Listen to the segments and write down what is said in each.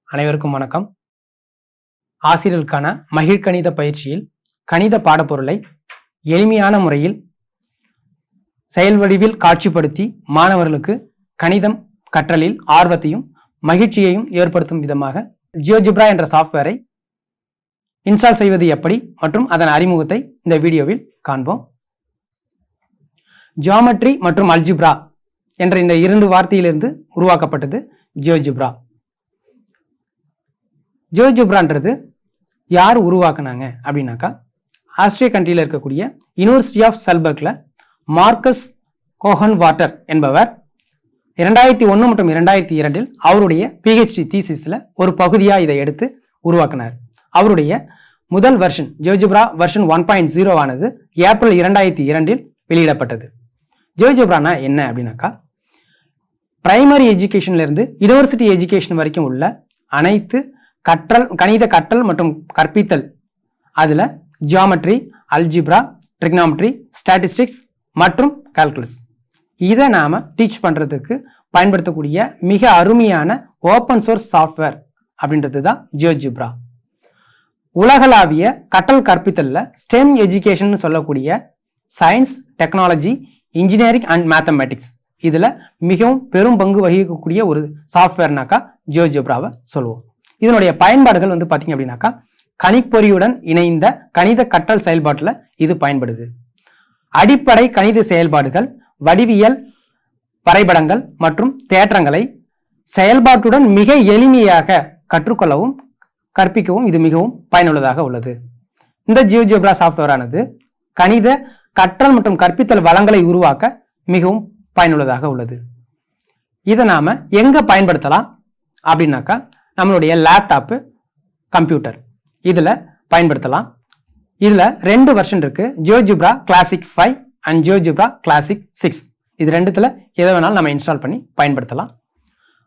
அனைவருக்கும் வணக்கம். ஆசிரியர்களுக்கான மகிழ்கணித பயிற்சியில் கணித பாடப்பொருளை எளிமையான முறையில் செயல் வடிவில் காட்சிப்படுத்தி மாணவர்களுக்கு கணிதம் கற்றலில் ஆர்வத்தையும் மகிழ்ச்சியையும் ஏற்படுத்தும் விதமாக GeoGebra என்ற சாஃப்ட்வேரை இன்ஸ்டால் செய்வது எப்படி மற்றும் அதன் அறிமுகத்தை இந்த வீடியோவில் காண்போம். ஜியோமெட்ரி மற்றும் அல்ஜிப்ரா என்ற இந்த இரண்டு வார்த்தையிலிருந்து உருவாக்கப்பட்டது GeoGebra. GeoGebraன்றது யார் உருவாக்குனாங்க அப்படின்னாக்கா, ஆஸ்திரிய கண்ட்ரியில் இருக்கக்கூடிய யூனிவர்சிட்டி ஆஃப் சல்பர்க்ல மார்க்கஸ் கோஹன் வாட்டர் என்பவர் 2001 மற்றும் 2002 அவருடைய PhD தீசிஸ்ல ஒரு பகுதியாக இதை எடுத்து உருவாக்கினார். அவருடைய முதல் வெர்ஷன் GeoGebra வெர்ஷன் 1.0 ஆனது ஏப்ரல் 2002 வெளியிடப்பட்டது. GeoGebraனா என்ன அப்படின்னாக்கா, பிரைமரி எஜுகேஷன்ல இருந்து யூனிவர்சிட்டி எஜுகேஷன் வரைக்கும் உள்ள அனைத்து கணித கற்றல் மற்றும் கற்பித்தல், அதுல ஜியோமெட்ரி, அல்ஜிப்ரா, ட்ரிக்னாமெட்ரி, ஸ்டாட்டிஸ்டிக்ஸ் மற்றும் கால்குலஸ், இதை நாம டீச் பண்றதுக்கு பயன்படுத்தக்கூடிய மிக அருமையான ஓப்பன் சோர்ஸ் சாஃப்ட்வேர் அப்படின்றது தான் GeoGebra. உலகளாவிய கற்றல் கற்பித்தல்ல ஸ்டெம் எஜுகேஷன் சொல்லக்கூடிய science, technology, engineering and mathematics இதுல மிகவும் பெரும் பங்கு வகிக்கக்கூடிய ஒரு சாஃப்ட்வேர்னாக்கா GeoGebraவை சொல்லுவோம். இதனுடைய பயன்பாடுகள் பார்த்தீங்க அப்படின்னாக்கா, கணிப்பொறியுடன் இணைந்த கணித கற்றல் செயல்பாட்டில் இது பயன்படுது. அடிப்படை கணித செயல்பாடுகள், வடிவியல் வரைபடங்கள் மற்றும் தேற்றங்களை செயல்பாட்டுடன் மிக எளிமையாக கற்றுக்கொள்ளவும் கற்பிக்கவும் இது மிகவும் பயனுள்ளதாக உள்ளது. இந்த GeoGebra சாஃப்ட்வேர் ஆனது கணித கற்றல் மற்றும் கற்பித்தல் வளங்களை உருவாக்க மிகவும் பயனுள்ளதாக உள்ளது. இதை நாம எங்க பயன்படுத்தலாம் அப்படின்னாக்கா, நம்மளுடைய லேப்டாப்பு, கம்ப்யூட்டர் இதுல பயன்படுத்தலாம். இதுல ரெண்டு வெர்ஷன் இருக்கு, GeoGebra classic 5 and GeoGebra classic 6. இது ரெண்டுத்துல எதை வேணாலும் நம்ம இன்ஸ்டால் பண்ணி பயன்படுத்தலாம்.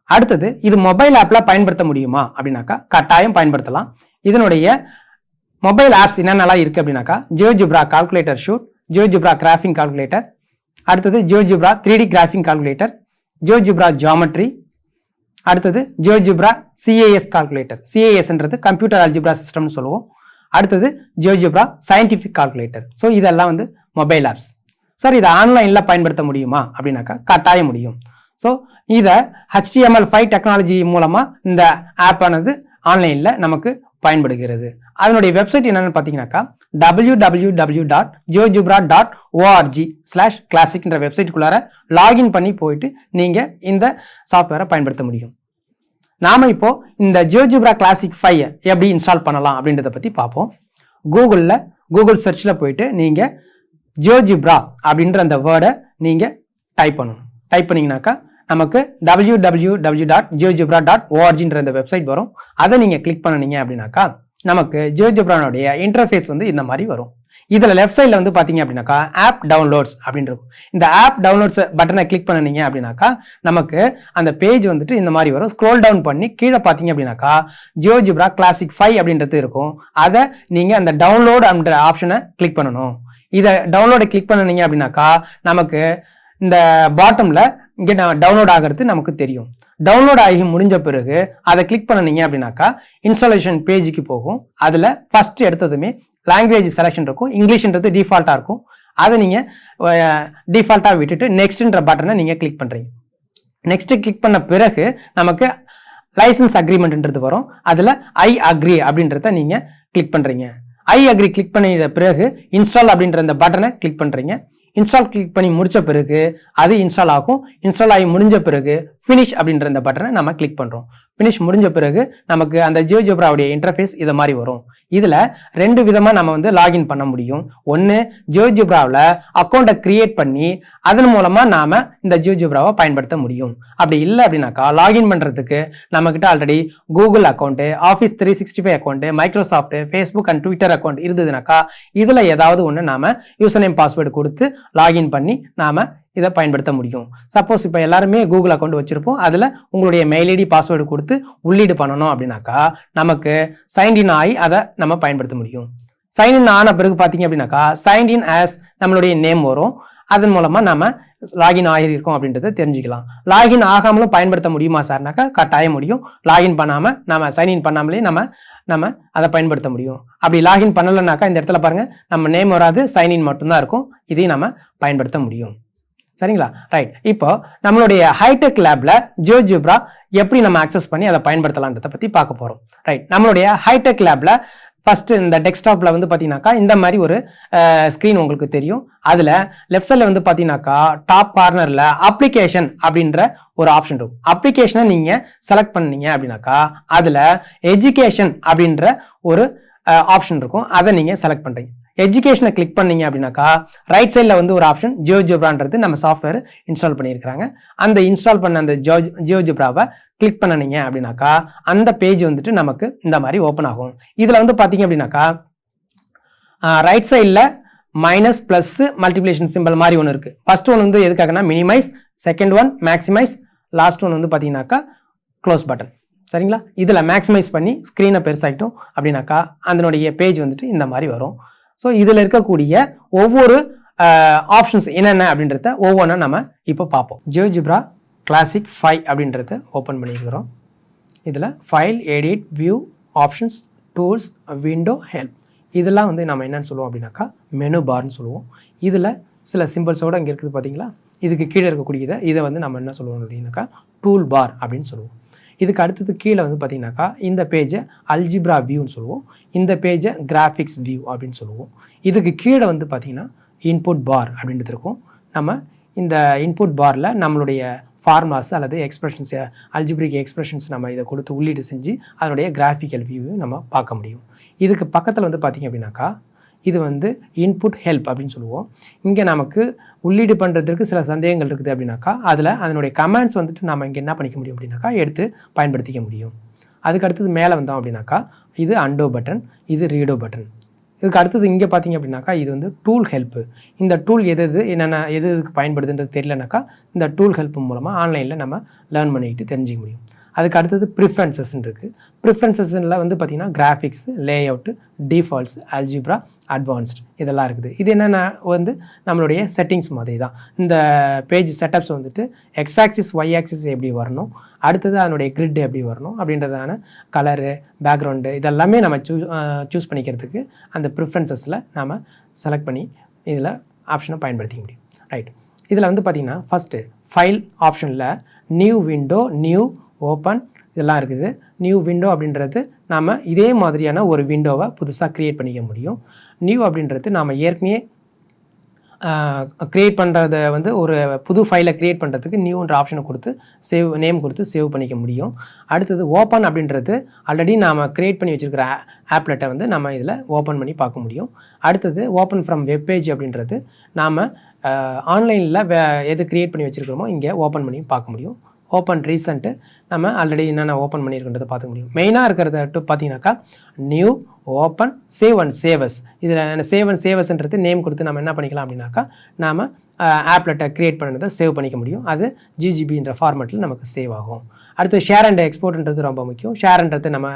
அடுத்தது, இது மொபைல் ஆப்ல பயன்படுத்த முடியுமா அப்படின்னாக்கா, கட்டாயம் பயன்படுத்தலாம். இதனுடைய மொபைல் ஆப்ஸ் என்னென்னலாம் இருக்கு அப்படின்னாக்கா, GeoGebra calculator suite, GeoGebra graphing calculator, அடுத்தது GeoGebra 3D graphing calculator, GeoGebra geometry, அடுத்தது GeoGebra CAS கால்குலேட்டர். CASன்றது கம்ப்யூட்டர் அல்ஜிப்ரா சிஸ்டம்னு சொல்லுவோம். அடுத்தது GeoGebra சயின்டிஃபிக் கால்குலேட்டர். ஸோ இதெல்லாம் மொபைல் ஆப்ஸ். சார், இதை ஆன்லைன்ல பயன்படுத்த முடியுமா அப்படின்னாக்கா, கட்டாயம் முடியும். ஸோ இதை HTML5 டெக்னாலஜி மூலமா இந்த ஆப் ஆனது ஆன்லைன்ல நமக்கு பயன்படுகிறது. அதனுடைய வெப்சைட் என்னன்னு பார்த்தீங்கன்னாக்கா, www.geogebra.org/classic என்ற வெப்சைட்டுக்குள்ளார லாகின் பண்ணி போயிட்டு நீங்க இந்த சாஃப்ட்வேரை பயன்படுத்த முடியும். நாம இப்போ இந்த GeoGebra கிளாசிக் 5 எப்படி இன்ஸ்டால் பண்ணலாம் அப்படின்றத பத்தி பார்ப்போம். கூகுள் சர்ச்ல போயிட்டு நீங்க GeoGebra அப்படின்ற அந்த வேர்டை நீங்க டைப் பண்ணணும். டைப் பண்ணீங்கன்னாக்கா நமக்கு www.geogebra.org அந்த வெப்சைட் வரும். அதை நீங்க கிளிக் பண்ணீங்க அப்படின்னாக்கா நமக்கு GeoGebraனுடைய இன்டர்ஃபேஸ் இந்த மாதிரி வரும். இதுல லெஃப்ட் சைட்ல பாத்தீங்க அப்படின்னாக்கா ஆப் டவுன்லோட்ஸ் அப்படின்னு இருக்கும். இந்த ஆப் டவுன்லோட்ஸ் பட்டனை கிளிக் பண்ணீங்க அப்படின்னாக்கா நமக்கு அந்த பேஜ் இந்த மாதிரி வரும். ஸ்க்ரோல் டவுன் பண்ணி கீழே பாத்தீங்க அப்படின்னாக்கா GeoGebra கிளாசிக் 5 அப்படின்றது இருக்கும். அதை நீங்க அந்த டவுன்லோட் அப்படின்ற ஆப்ஷனை கிளிக் பண்ணணும். இதை டவுன்லோட கிளிக் பண்ணீங்க அப்படின்னாக்கா நமக்கு இந்த பாட்டம்ல இங்க டவுன்லோட் ஆகிறது நமக்கு தெரியும். டவுன்லோட் ஆகி முடிஞ்ச பிறகு அதை கிளிக் பண்ணீங்க அப்படின்னாக்கா இன்ஸ்டாலேஷன் பேஜுக்கு போகும். அதுல ஃபர்ஸ்ட் எடுத்ததுமே லாங்குவேஜ் செலக்ஷன் இருக்கும். இங்கிலீஷ்ன்றது டிஃபால்ட்டா இருக்கும். அதை நீங்க டிஃபால்ட்டா விட்டுட்டு நெக்ஸ்ட்ன்ற பட்டனை நீங்க கிளிக் பண்றீங்க. நெக்ஸ்ட் கிளிக் பண்ண பிறகு நமக்கு லைசன்ஸ் அக்ரிமெண்ட்ன்றது வரும். அதுல ஐ அக்ரி அப்படின்றத நீங்க கிளிக் பண்றீங்க. ஐ அக்ரி கிளிக் பண்ணிட்ட பிறகு இன்ஸ்டால் அப்படின்ற அந்த பட்டனை கிளிக் பண்றீங்க. இன்ஸ்டால் கிளிக் பண்ணி முடிச்ச பிறகு அது இன்ஸ்டால் ஆகும். இன்ஸ்டால் ஆகி முடிஞ்ச பிறகு ஃபினிஷ் அப்படின்ற இந்த பட்டனை நம்ம கிளிக் பண்றோம். ஃபினிஷ் முடிஞ்ச பிறகு நமக்கு அந்த GeoGebraவுடைய இன்டர்ஃபேஸ் இதை மாதிரி வரும். இதுல ரெண்டு விதமா நம்ம லாகின் பண்ண முடியும். ஒன்னு, GeoGebraவில் அக்கௌண்ட்டை கிரியேட் பண்ணி அதன் மூலமா நாம இந்த GeoGebraவை பயன்படுத்த முடியும். அப்படி இல்லை அப்படின்னாக்கா லாகின் பண்றதுக்கு நம்ம கிட்ட already Google account, Office 365 account, Microsoft, Facebook and Twitter account இருந்ததுனாக்கா இதுல ஏதாவது ஒன்று நாம யூசர் நேம் பாஸ்வேர்டு கொடுத்து லாகின் பண்ணி நாம இதை பயன்படுத்த முடியும். சப்போஸ் இப்போ எல்லாருமே கூகுள் அக்கௌண்ட் வச்சிருப்போம். அதுல உங்களுடைய மெயில் ஐடி பாஸ்வேர்டு கொடுத்து உள்ளீடு பண்ணணும் அப்படின்னாக்கா நமக்கு சைன்இன் ஆகி அதை நம்ம பயன்படுத்த முடியும். சைன்இன் ஆன பிறகு பார்த்தீங்க அப்படின்னாக்கா சைன்இன் ஆஸ் நம்மளுடைய நேம் வரும். அதன் மூலமா நாம லாகின் ஆகியிருக்கும் அப்படின்றத தெரிஞ்சுக்கலாம். லாகின் ஆகாமலும் பயன்படுத்த முடியுமா சார்னாக்கா கட்டாயம் முடியும். லாகின் பண்ணாமல் நம்ம சைன்இன் பண்ணாமலே நம்ம அதை பயன்படுத்த முடியும். அப்படி லாகின் பண்ணலைனாக்கா இந்த இடத்துல பாருங்கள் நம்ம நேம் வராது, சைன்இன் மட்டும்தான் இருக்கும். இதையும் நம்ம பயன்படுத்த முடியும். சரிங்களா? ரைட். இப்போ நம்மளுடைய ஹைடெக் லேப்ல ஜியோஜெப்ரா எப்படி நம்ம அக்சஸ் பண்ணி அதை பயன்படுத்தலான்றதை பற்றி பார்க்க போகிறோம். ரைட். நம்மளுடைய ஹைடெக் லேப்ல ஃபர்ஸ்ட் இந்த டெஸ்க்டாப்ல வந்து பார்த்தீங்கன்னாக்கா இந்த மாதிரி ஒரு ஸ்க்ரீன் உங்களுக்கு தெரியும். அதில் லெஃப்ட் சைடில் வந்து பார்த்தீங்கன்னாக்கா டாப் கார்னரில் அப்ளிகேஷன் அப்படின்ற ஒரு ஆப்ஷன் இருக்கும். அப்ளிகேஷனை நீங்கள் செலக்ட் பண்ணீங்க அப்படின்னாக்கா அதில் எஜுகேஷன் அப்படின்ற ஒரு ஆப்ஷன் இருக்கும். அதை நீங்கள் செலக்ட் பண்ணுறீங்க. எஜுகேஷனை கிளிக் பண்ணீங்க அப்படின்னாக்கா ரைட் சைடில் வந்து ஒரு ஆப்ஷன் ஜியோஜெப்ரான்றது நம்ம சாஃப்ட்வேர் இன்ஸ்டால் பண்ணியிருக்கிறாங்க. அந்த இன்ஸ்டால் பண்ண அந்த ஜியோஜெப்ராவை கிளிக் பண்ணீங்க அப்படின்னாக்கா அந்த பேஜ் வந்துட்டு நமக்கு இந்த மாதிரி ஓப்பன் ஆகும். இதில் வந்து பார்த்தீங்க அப்படின்னாக்கா ரைட் சைடில் மைனஸ் ப்ளஸ் மல்டிப்ளிகேஷன் சிம்பிள் மாதிரி ஒன்று இருக்குது. ஃபர்ஸ்ட் ஒன் வந்து எதுக்காகனா minimize, second one maximize, last one வந்து பார்த்தீங்கன்னாக்கா க்ளோஸ் பட்டன். சரிங்களா? இதில் மேக்ஸிமைஸ் பண்ணி ஸ்க்ரீனை பெருசாகிட்டோம் அப்படின்னாக்கா அதனுடைய பேஜ் வந்துட்டு இந்த மாதிரி வரும். ஸோ இதில் இருக்கக்கூடிய ஒவ்வொரு ஆப்ஷன்ஸ் என்னென்ன அப்படின்றத ஒவ்வொன்றா நம்ம இப்போ பார்ப்போம். ஜியோஜெப்ரா கிளாசிக் 5 அப்படின்றத ஓப்பன் பண்ணியிருக்கிறோம். இதில் file, edit, view, options, tools, window, help இதெல்லாம் வந்து நம்ம என்னென்னு சொல்லுவோம் அப்படின்னாக்கா மெனு பார்னு சொல்லுவோம். இதில் சில சிம்பிள்ஸோடு இங்கே இருக்குது பார்த்தீங்களா? இதுக்கு கீழே இருக்கக்கூடியதை இதை வந்து நம்ம என்ன சொல்லுவோம் அப்படின்னாக்கா டூல் பார் அப்படின்னு சொல்லுவோம். இதுக்கு அடுத்தது கீழே வந்து பார்த்தீங்கன்னாக்கா இந்த பேஜை அல்ஜிப்ரா வியூன்னு சொல்லுவோம். இந்த பேஜை கிராஃபிக்ஸ் வியூ அப்படின்னு சொல்லுவோம். இதுக்கு கீழே வந்து பார்த்தீங்கன்னா இன்புட் பார் அப்படின்றது இருக்கும். நம்ம இந்த இன்புட் பாரில் நம்மளுடைய ஃபார்முலாஸ் அல்லது எக்ஸ்பிரஷன்ஸ், அல்ஜிப்ரிக் எக்ஸ்பிரஷன்ஸ் நம்ம இதை கொடுத்து உள்ளீடு செஞ்சு அதனுடைய கிராஃபிக்கல் வியூவை நம்ம பார்க்க முடியும். இதுக்கு பக்கத்தில் வந்து பார்த்தீங்க அப்படின்னாக்கா இது வந்து இன்புட் ஹெல்ப் அப்படின்னு சொல்லுவோம். இங்கே நமக்கு உள்ளீடு பண்ணுறதுக்கு சில சந்தேகங்கள் இருக்குது அப்படின்னாக்கா அதில் அதனுடைய கமெண்ட்ஸ் வந்துட்டு நம்ம இங்கே என்ன பண்ணிக்க முடியும் அப்படின்னாக்கா எடுத்து பயன்படுத்திக்க முடியும். அதுக்கு அடுத்தது மேலே வந்தோம் அப்படின்னாக்கா இது அண்டோ பட்டன், இது ரீடோ பட்டன். இதுக்கு அடுத்தது இங்கே பார்த்தீங்க அப்படின்னாக்கா இது வந்து டூல் ஹெல்ப்பு. இந்த டூல் என்னென்ன எதுக்கு பயன்படுதுன்றது தெரியலனாக்கா இந்த டூல் ஹெல்ப் மூலமாக ஆன்லைனில் நம்ம லேர்ன் பண்ணிக்கிட்டு தெரிஞ்சிக்க முடியும். அதுக்கு அடுத்தது ப்ரிஃபரன்சஸ்ன்னு இருக்குது. ப்ரிஃபரன்சஸில் வந்து பார்த்திங்கன்னா graphics, layout, defaults, algebra, advanced இதெல்லாம் இருக்குது. இது என்னென்ன வந்து நம்மளுடைய செட்டிங்ஸ் மாதிரி தான். இந்த பேஜ் செட்டப்ஸ் வந்துட்டு எக்ஸ் ஆக்சிஸ், ஒய் ஆக்சிஸ் எப்படி வரணும், அடுத்தது அதனுடைய கிரிட் எப்படி வரணும் அப்படின்றதான கலரு, பேக்ரவுண்டு இதெல்லாமே நம்ம சூஸ் பண்ணிக்கிறதுக்கு அந்த ப்ரிஃபரன்சஸில் நாம் செலக்ட் பண்ணி இதில் ஆப்ஷனை பயன்படுத்திக்க முடியும். ரைட். இதில் வந்து பார்த்திங்கன்னா ஃபஸ்ட்டு ஃபைல் ஆப்ஷனில் நியூ விண்டோ, நியூ ஓப்பன் இதெல்லாம் இருக்குது. நியூ விண்டோ அப்படின்றது நாம் இதே மாதிரியான ஒரு விண்டோவை புதுசாக க்ரியேட் பண்ணிக்க முடியும். நியூ அப்படின்றது நாம் ஏற்கனவே க்ரியேட் பண்ணுறத வந்து ஒரு புது ஃபைலை க்ரியேட் பண்ணுறதுக்கு நியூன்ற ஆப்ஷனை கொடுத்து நேம் கொடுத்து சேவ் பண்ணிக்க முடியும். அடுத்தது ஓப்பன் அப்படின்றது ஆல்ரெடி நாம் க்ரியேட் பண்ணி வச்சுருக்கிற ஆப்லெட்டை வந்து நம்ம இதில் ஓப்பன் பண்ணி பார்க்க முடியும். அடுத்தது ஓப்பன் ஃப்ரம் வெப்பேஜ் அப்படின்றது நாம் ஆன்லைனில் எது க்ரியேட் பண்ணி வச்சுருக்கிறோமோ இங்கே ஓப்பன் பண்ணி பார்க்க முடியும். ஓப்பன் ரீசெண்ட்டு நம்ம ஆல்ரெடி என்னென்ன ஓப்பன் பண்ணியிருக்கின்றதை பார்க்க முடியும். மெயினாக இருக்கிறத பார்த்தீங்கன்னாக்கா நியூ, ஓப்பன், சேவ் அண்ட் சேவஸ். இதில் சேவ் அண்ட் சேவஸ்ன்றது நேம் கொடுத்து நம்ம என்ன பண்ணிக்கலாம் அப்படின்னாக்கா நாம் ஆப்லெட்டை க்ரியேட் பண்ணதை சேவ் பண்ணிக்க முடியும். அது GGBன்ற ஃபார்மேட்டில் நமக்கு சேவ் ஆகும். அடுத்து ஷேர் அண்ட் எக்ஸ்போர்ட்ன்றது ரொம்ப முக்கியம். ஷேர்ன்றது நம்ம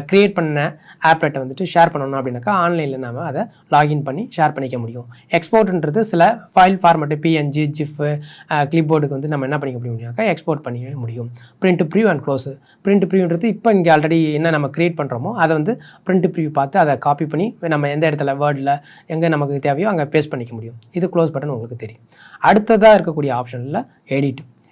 க்ரியேட் பண்ண ஆப்லெட்டை வந்துட்டு ஷேர் பண்ணணும் அப்படின்னாக்கா ஆன்லைனில் நம்ம அதை லாகின் பண்ணி ஷேர் பண்ணிக்க முடியும். எக்ஸ்போர்ட்ன்றது சில ஃபைல் ஃபார்மேட்டு PNG, GIF, கிளிப்போர்டுக்கு வந்து நம்ம என்ன பண்ணிக்க முடியும்னாக்கா எக்ஸ்போர்ட் பண்ணிக்க முடியும். Print preview and close. Print ப்ரிவ்யூன்றது இப்போ இங்கே ஆல்ரெடி என்ன நம்ம க்ரியேட் பண்ணுறோமோ அதை வந்து பிரிண்ட் ப்ரிவ்யூ பார்த்து அதை காப்பி பண்ணி நம்ம எந்த இடத்துல வேர்டில் எங்கே நமக்கு தேவையோ அங்கே பேஸ்ட் பண்ணிக்க முடியும். இது க்ளோஸ் பட்டன் உங்களுக்கு தெரியும். அடுத்ததாக இருக்கக்கூடிய ஆப்ஷனில்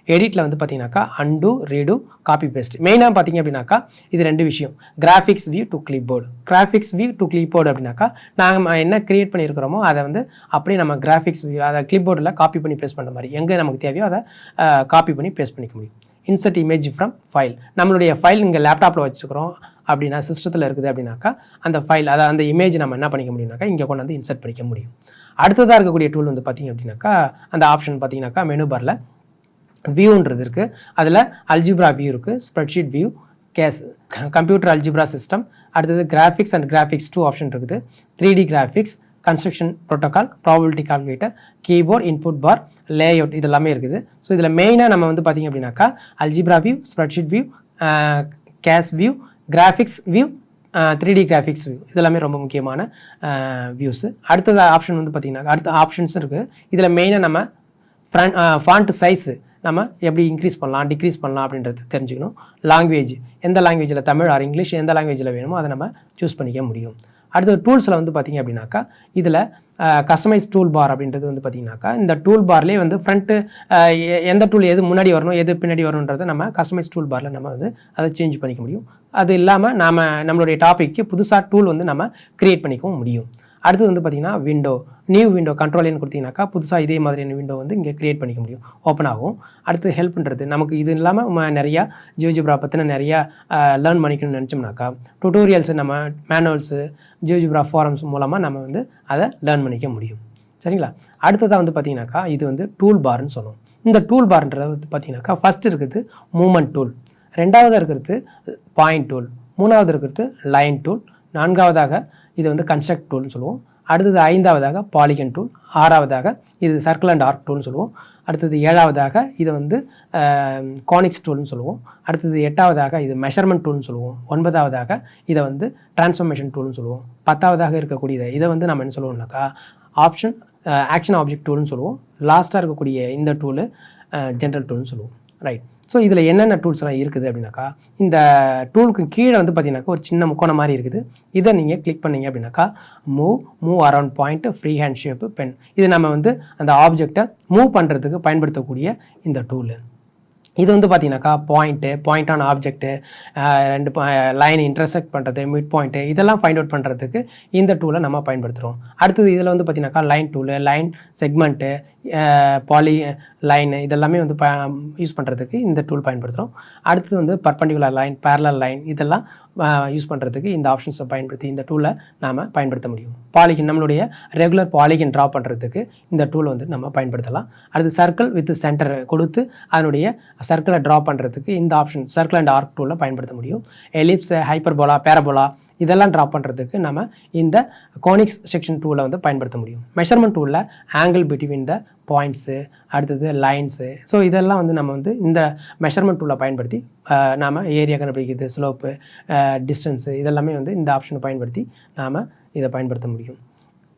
எடிட்டில் வந்து பார்த்தீங்கன்னாக்கா அண்டு, ரீடு, காப்பி பேஸ்ட். மெயினாக பார்த்தீங்க அப்படின்னாக்கா இது ரெண்டு விஷயம். Graphics view to clipboard. Graphics view to clipboard அப்படின்னாக்கா நாங்கள் என்ன க்ரியேட் பண்ணியிருக்கிறோமோ அதை வந்து அப்படியே நம்ம கிராஃபிக்ஸ் வியூ அதை கிளிப்போர்டில் காப்பி பண்ணி பேஸ்ட் பண்ணுற மாதிரி எங்கே நமக்கு தேவையோ அதை காப்பி பண்ணி பேஸ்ட் பண்ணிக்க முடியும். Insert image from file. நம்மளுடைய ஃபைல் இங்கே லேப்டாப்பில் வச்சுருக்கிறோம் அப்படின்னா சிஸ்டத்தில் இருக்குது அப்படின்னாக்கா அந்த ஃபைல் அந்த இமேஜ் நம்ம என்ன பண்ணிக்க முடியும்னாக்கா இங்கே கொண்டு வந்து இன்சர்ட் பண்ணிக்க முடியும். அடுத்ததாக இருக்கக்கூடிய டூல் வந்து பார்த்திங்க அப்படின்னாக்கா அந்த ஆப்ஷன் பார்த்தீங்கன்னாக்கா மெனு பாரில் வியூன்றது இருக்குது. அதில் அல்ஜிப்ரா வியூ இருக்குது, spreadsheet view, computer algebra system, அடுத்தது கிராஃபிக்ஸ் அண்ட் கிராஃபிக்ஸ் 2 ஆப்ஷன் இருக்குது. 3D graphics, construction protocol, probability calculator, keyboard, input bar, layout இதெல்லாமே இருக்குது. ஸோ இதில் மெயினாக நம்ம வந்து பார்த்திங்க அப்படின்னாக்கா algebra view, spreadsheet view, CAS view, graphics view, 3D graphics view இதெல்லாமே ரொம்ப முக்கியமான வியூஸு. அடுத்தது ஆப்ஷன் வந்து பார்த்திங்கன்னா அடுத்த ஆப்ஷன்ஸும் இருக்குது. இதில் மெயினாக நம்ம ஃபாண்ட் சைஸு நம்ம எப்படி இன்க்ரீஸ் பண்ணலாம் டிக்ரீஸ் பண்ணலாம் அப்படின்றது தெரிஞ்சுக்கணும். லாங்குவேஜ் எந்த லாங்குவேஜில் தமிழ் ஆர் இங்கிலீஷ் எந்த லாங்குவேஜில் வேணுமோ அதை நம்ம சூஸ் பண்ணிக்க முடியும். அடுத்து டூல்ஸில் வந்து பார்த்திங்க அப்படின்னாக்கா இதில் கஸ்டமைஸ் டூல் பார் அப்படின்றது வந்து பார்த்திங்கனாக்கா இந்த டூல் பார்லேயே வந்து ஃப்ரண்ட்டு எந்த டூல் எது முன்னாடி வரணும் எது பின்னாடி வரணுன்றதை நம்ம கஸ்டமைஸ் டூல் பாரில் நம்ம வந்து அதை சேஞ்ச் பண்ணிக்க முடியும். அது இல்லாமல் நம்மளுடைய டாப்பிக்கு புதுசாக டூல் வந்து நம்ம க்ரியேட் பண்ணிக்கவும் முடியும். அடுத்து வந்து பார்த்திங்கன்னா நியூ விண்டோ கண்ட்ரோல் கொடுத்தீங்கன்னாக்கா புதுசாக இதே மாதிரியான விண்டோ வந்து இங்கே க்ரியேட் பண்ணிக்க முடியும், ஓப்பன் ஆகும். அடுத்து ஹெல்ப்ன்றது நமக்கு இது இல்லாமல் நிறையா GeoGebra பற்றின நிறையா லேர்ன் பண்ணிக்கணும்னு நினச்சோம்னாக்கா டுட்டோரியல்ஸு நம்ம மேனுவல்ஸு GeoGebra ஃபாரம்ஸ் மூலமாக நம்ம வந்து அதை லேர்ன் பண்ணிக்க முடியும். சரிங்களா? அடுத்ததாக வந்து பார்த்திங்கனாக்கா இது வந்து டூல் பார்னு சொல்லுவோம். இந்த டூல் பார்ன்றது வந்து பார்த்திங்கனாக்கா ஃபஸ்ட்டு இருக்கிறது மூமெண்ட் டூல், ரெண்டாவது இருக்கிறது பாயிண்ட் டூல், மூணாவது இருக்கிறது லைன் டூல், நான்காவதாக இது வந்து கன்ஸ்ட்ரக்ட் டூல்னு சொல்லுவோம். அடுத்தது ஐந்தாவதாக பாலிகன் டூல், ஆறாவதாக இது சர்க்கிள் அண்ட் ஆர்க் டூல்னு சொல்லுவோம். அடுத்தது ஏழாவதாக இது வந்து கானிக்ஸ் டூல்னு சொல்லுவோம். அடுத்தது எட்டாவதாக இது மெஷர்மெண்ட் டூல்னு சொல்லுவோம். ஒன்பதாவதாக இதை வந்து டிரான்ஸ்ஃபர்மேஷன் டூல்னு சொல்லுவோம். பத்தாவதாக இருக்கக்கூடியதை இதை வந்து நம்ம என்ன சொல்லுவோம்னாக்கா ஆக்ஷன் ஆப்ஜெக்ட் டூல்னு சொல்லுவோம். லாஸ்ட்டாக இருக்கக்கூடிய இந்த டூலு ஜென்ரல் டூல்னு சொல்லுவோம். ரைட். ஸோ இதில் என்னென்ன டூல்ஸ்லாம் இருக்குது அப்படின்னாக்கா இந்த டூலுக்கு கீழே வந்து பார்த்தீங்கன்னாக்கா ஒரு சின்ன முக்கோணம் மாதிரி இருக்குது. இதை நீங்கள் கிளிக் பண்ணிங்க அப்படின்னாக்கா move around point, free hand shape, pen, இது நம்ம வந்து அந்த ஆப்ஜெக்டை மூவ் பண்ணுறதுக்கு பயன்படுத்தக்கூடிய இந்த டூலு. இது வந்து பார்த்தீங்கன்னாக்கா பாயிண்ட் ஆன் ஆப்ஜெக்ட்டு, ரெண்டு லைன் இன்டர்செக்ட் பண்ணுறது, மிட் பாயிண்ட்டு, இதெல்லாம் ஃபைண்ட் அவுட் பண்ணுறதுக்கு இந்த டூலை நம்ம பயன்படுத்துகிறோம். அடுத்தது இதில் வந்து பார்த்தீங்கன்னாக்கா line tool, line segment, poly line, இதெல்லாமே வந்து யூஸ் பண்ணுறதுக்கு இந்த டூல் பயன்படுத்துகிறோம். அடுத்தது வந்து பர்பண்டிகுலர் லைன், பேரலல் லைன், இதெல்லாம் யூஸ் பண்ணுறதுக்கு இந்த ஆப்ஷன்ஸை பயன்படுத்தி இந்த டூலை நாம் பயன்படுத்த முடியும். பாலிகன் நம்மளுடைய ரெகுலர் பாலிகன் ட்ரா பண்ணுறதுக்கு இந்த டூலை வந்து நம்ம பயன்படுத்தலாம். அடுத்து சர்க்கிள் வித் சென்டர் கொடுத்து அதனுடைய சர்க்கிளை ட்ரா பண்ணுறதுக்கு இந்த ஆப்ஷன் சர்க்கிள் அண்ட் ஆர்க் டூலில் பயன்படுத்த முடியும். எலிப்ஸ், ஹைப்பர்போலா, பேரபோலா இதெல்லாம் ட்ரா பண்ணுறதுக்கு நம்ம இந்த கோனிக்ஸ் செக்ஷன் டூலை வந்து பயன்படுத்த முடியும். மெஷர்மெண்ட் டூலில் ஆங்கிள் பிட்வீன் த பாயிண்ட்ஸு, அடுத்தது லைன்ஸு, ஸோ இதெல்லாம் வந்து நம்ம வந்து இந்த மெஷர்மெண்ட் டூலை பயன்படுத்தி நாம் ஏரியா கண்டுபிடிக்கிறது, ஸ்லோப்பு, டிஸ்டன்ஸு, இதெல்லாமே வந்து இந்த ஆப்ஷனை பயன்படுத்தி நாம் இதை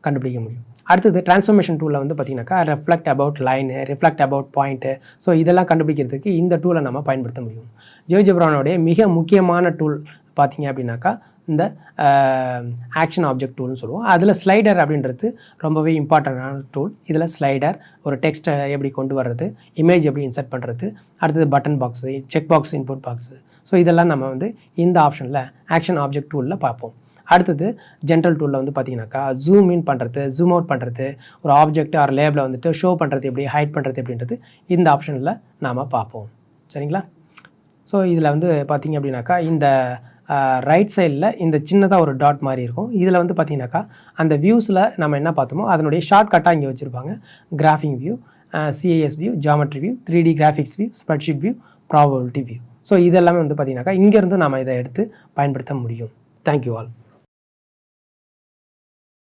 கண்டுபிடிக்க முடியும். அடுத்தது டிரான்ஸ்ஃபர்மேஷன் டூலில் வந்து பார்த்திங்கனாக்கா reflect about line, reflect about point, so இதெல்லாம் கண்டுபிடிக்கிறதுக்கு இந்த டூலை நம்ம பயன்படுத்த முடியும். GeoGebraனுடைய மிக முக்கியமான டூல் பார்த்திங்க அப்படின்னாக்கா இந்த ஆக்ஷன் ஆப்ஜெக்ட் டூல்னு சொல்லுவோம். அதில் ஸ்லைடர் அப்படின்றது ரொம்பவே இம்பார்ட்டண்டான டூல். இதில் ஸ்லைடர், ஒரு டெக்ஸ்ட்டை எப்படி கொண்டு வர்றது, இமேஜ் எப்படி இன்சர்ட் பண்ணுறது, அடுத்தது button box, check box, input box, so இதெல்லாம் நம்ம வந்து இந்த ஆப்ஷனில் ஆக்ஷன் ஆப்ஜெக்ட் டூலில் பார்ப்போம். அடுத்தது ஜென்ரல் டூலில் வந்து பார்த்திங்கனாக்கா ஜூம் இன் பண்ணுறது, ஜூம் அவுட் பண்ணுறது, ஒரு ஆப்ஜெக்ட் ஆர் லேபில் வந்துட்டு ஷோ பண்ணுறது எப்படி, ஹைட் பண்ணுறது எப்படின்றது இந்த ஆப்ஷனில் நாம் பார்ப்போம். சரிங்களா? ஸோ இதில் வந்து பார்த்திங்க அப்படின்னாக்கா இந்த ரைட் சைடில் இந்த சின்னதாக ஒரு டாட் மாதிரி இருக்கும். இதில் வந்து பார்த்திங்கனாக்கா அந்த வியூஸில் நம்ம என்ன பார்த்தோமோ அதனுடைய ஷார்ட்கட்டாக இங்கே வச்சுருப்பாங்க. Graphing view, CAS view, geometry view, 3D graphics view, spreadsheet view, probability view, so இதெல்லாமே வந்து பார்த்திங்கனாக்கா இங்கேருந்து நம்ம இதை எடுத்து பயன்படுத்த முடியும். Thank you all.